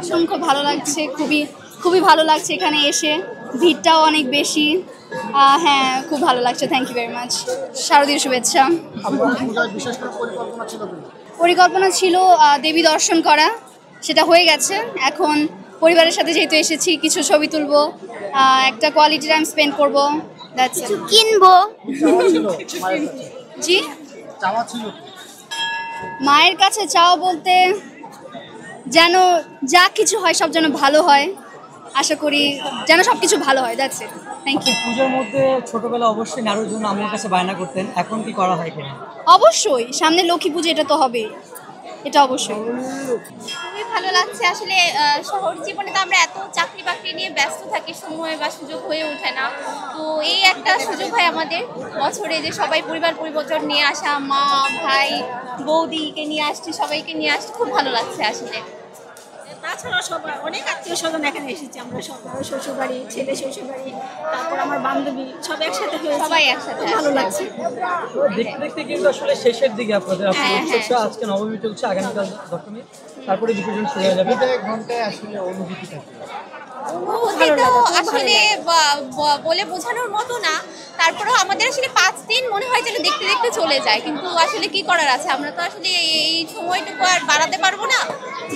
অসংখ্য ভালো লাগছে, খুবই খুবই ভালো লাগছে এখানে এসে, ভিড়টাও অনেক বেশি। হ্যাঁ, খুব ভালো লাগছে। Thank you very much. শারদীয় শুভেচ্ছা। পরিকল্পনা ছিল দেবী দর্শন করা, সেটা হয়ে গেছে। এখন পরিবারের সাথে যেহেতু এসেছি, কিছু ছবি তুলবো, একটা কোয়ালিটি টাইম স্পেন্ড করবো, কিছু কিনবো। জি, মায়ের কাছে চাওয়া বলতে যেন যা কিছু হয় সব যেন ভালো হয়, আশা করি যেন সব কিছু ভালো হয়। That's it. Thank you. পুজোর মধ্যে ছোটবেলা অবশ্যই নাড়ুর জন্য আমার কাছে বায়না করতেন, এখন কি করা হয় কিনা? অবশ্যই, সামনে লক্ষ্মী পুজো, এটা তো হবেই, এটা অবশ্যই। খুবই ভালো লাগছে আসলে। শহর জীবনে তো আমরা এত চাকরি বাকরি নিয়ে ব্যস্ত থাকি, সময় বা সুযোগ হয়ে ওঠে না। তো এই একটা সুযোগ হয় আমাদের বছরে যে সবাই পরিবার পরিবর্তন নিয়ে আসা, মা ভাই বৌদিকে নিয়ে আসছি, সবাইকে নিয়ে আসছি, খুব ভালো লাগছে আসলে। তাছাড়াও সবাই অনেক আত্মীয় স্বজন এখানে এসেছি আমরা, সবাই শ্বশুরবাড়ি, ছেলে শ্বশুরবাড়ি, তারপর আমার বান্ধবী, সব একসাথে হয়েছে, সবাই একসাথে ভালো লাগছে। দেখতে দেখতে কিন্তু আসলে শেষের দিকে আপনাদের উৎসবটা, আজকে নবমী চলছে, আগামীকাল দশমী, তারপরে বিসর্জন শুরু হয়ে যাবে। ঘন্টায় আসলে অনুভূতি থাকে অনুভূতি তো আসলে বলে বোঝানোর মতো না। তারপরেও আমাদের আসলে 5 দিন মনে হয় যেন দেখতে দেখতে চলে যায়, কিন্তু আসলে কি করার আছে, আমরা তো আসলে এই সময়টুকু আর বাড়াতে পারবো না,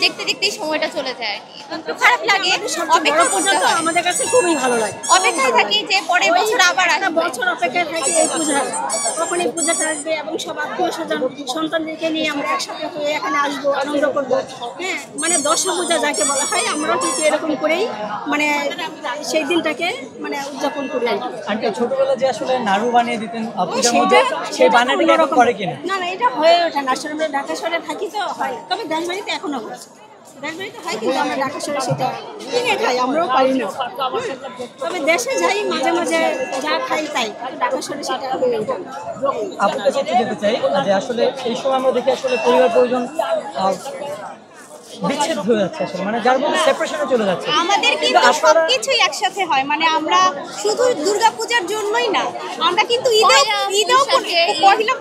দেখতে দেখতেই সময়টা চলে যায় আর কি। একটু খারাপ লাগে, অপেক্ষা করতে হয়। আমাদের কাছে খুবই ভালো লাগে, অপেক্ষায় থাকি যে পরের বছর আবার একটা আসবে। বছর অপেক্ষায় থাকি এই পূজা, কখন এই পূজাটা আসবে এবং সব আত্মীয় স্বজন সন্তানদেরকে নিয়ে আমরা একসাথে হয়ে এখানে আসবো, আনন্দ করবো। হ্যাঁ, মানে দশা পূজা যাকে বলা হয়, আমরাও ঠিক এরকম করেই মানে সেই দিনটাকে মানে উদযাপন করি আর কি। আন্টি ছোটবেলা যে আসলে নাড়ু বানিয়ে দিতেন পূজার মধ্যে, সেই বানানোটা এখন করে কিনা? না না, এটা হয়ে ওঠে না, আসলে আমরা ঢাকা শহরে থাকি তো হয়, তবে দেশবাড়িতে এখনো হচ্ছে, দেশবাড়িতে হয়, কিন্তু আমরা ঢাকা শহরে সেটা কিনে খাই, আমরাও পারি না। তবে দেশে যাই মাঝে মাঝে, যা খাই তাই, ঢাকা শহরে সেটা হয়ে ওঠে না। আপনার কাছে একটু যেতে চাই যে আসলে এই সময় আমরা দেখি আসলে পরিবার পরিজন বিচ্ছেদ হয়ে যাচ্ছে, আসলে মানে যার মধ্যে সেপারেশনে চলে যাচ্ছে। আমাদের কিন্তু সবকিছুই একসাথে হয়, মানে আমরা শুধু দুর্গাপূজার জন্যই না, আমরা কিন্তু ঈদেও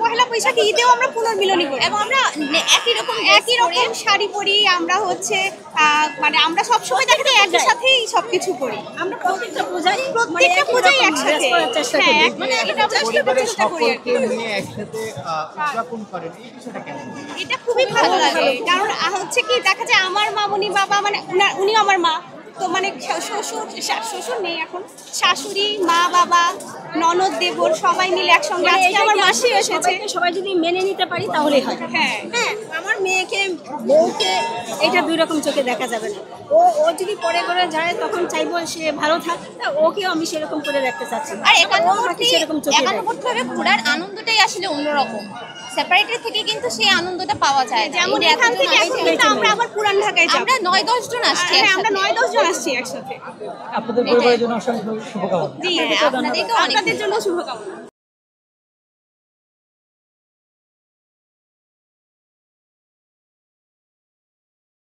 পহেলা বৈশাখে ঈদেও আমরা পুনর্মিলনী করি, এবং আমরা একই রকম শাড়ি পরি, আমরা হচ্ছে মানে আমরা সবসময় দেখা যায় একই সাথেই সবকিছু করি, আমরা প্রত্যেকটা পূজাই একসাথে। হ্যাঁ, মানে এটা চেষ্টা করি আর কি। নিয়ে একসাথে উদযাপন করেন, এই বিষয়টা কেমন? এটা খুবই ভালো লাগে, কারণ হচ্ছে কি দেখা যায় আমার মামনি বাবা, মানে উনিও আমার মা, তো মানে শ্বশুর নেই এখন, শাশুড়ি, মা বাবা, ননদ দেবর সবাই মিলে একসঙ্গে, আজকে আমার মাসি এসেছে, সবাই যদি মেনে নিতে পারি তাহলে হয়। হ্যাঁ হ্যাঁ, আমার মেয়েকে বউকে এটা দুই রকম চোখে দেখা যাবে না। ও যদি পরে করে যায় তখন চাইবো সে ভালো থাক, ওকেও আমি সেরকম করে দেখতে চাচ্ছি। আর একান্নবর্তী ঘোরার আনন্দটাই আসলে অন্যরকম, সেপারেটের থেকে কিন্তু সেই আনন্দটা পাওয়া যায়। যেমন এখান থেকে আমরা আবার পুরান ঢাকায় যাব, আমরা 9-10 জন আসছি, আমরা 9-10 জন আসছি একসাথে। আপনাদের পরিবারের জন্য অসংখ্য শুভকামনা। জি, আপনাদেরকেও অনেক, আপনাদের জন্য শুভকামনা।